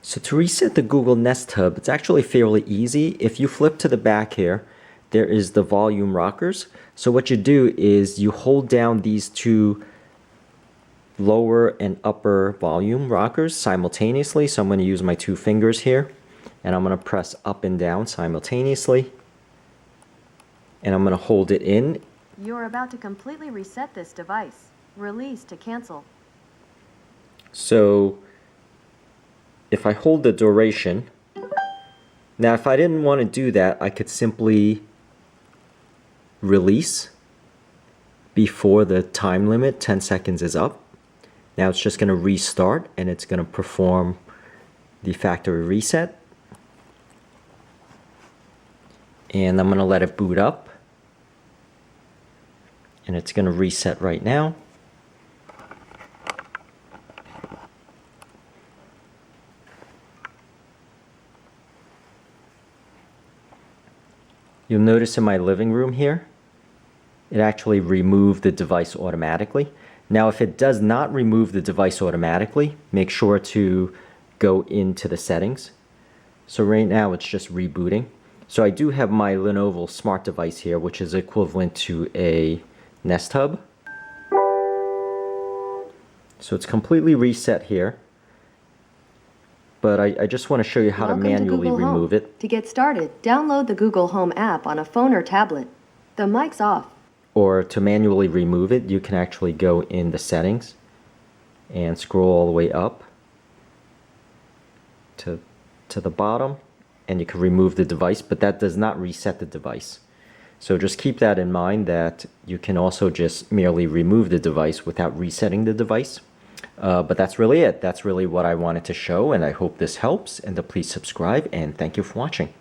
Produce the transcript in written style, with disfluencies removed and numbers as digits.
So to reset the Google Nest Hub, it's actually fairly easy. If you flip to the back here, there is the volume rockers. So what you do is you hold down these two lower and upper volume rockers simultaneously. So I'm going to use my two fingers here, and I'm going to press up and down simultaneously, and I'm going to hold it in. You're about to completely reset this device. Release to cancel. So if I hold the duration, now if I didn't want to do that, I could simply release before the time limit, 10 seconds, is up. Now it's just going to restart, and it's going to perform the factory reset. And I'm going to let it boot up, and it's going to reset right now. You'll notice in my living room here, it actually removed the device automatically. Now if it does not remove the device automatically, make sure to go into the settings. So right now it's just rebooting. So I do have my Lenovo smart device here, which is equivalent to a Nest Hub. So it's completely reset here. But I just want to show you how to manually remove it. To get started, download the Google Home app on a phone or tablet. The mic's off. Or to manually remove it, you can actually go in the settings and scroll all the way up to the bottom, and you can remove the device, but that does not reset the device. So just keep that in mind, that you can also just merely remove the device without resetting the device. But that's really it. That's really what I wanted to show, and I hope this helps. And please subscribe, and thank you for watching.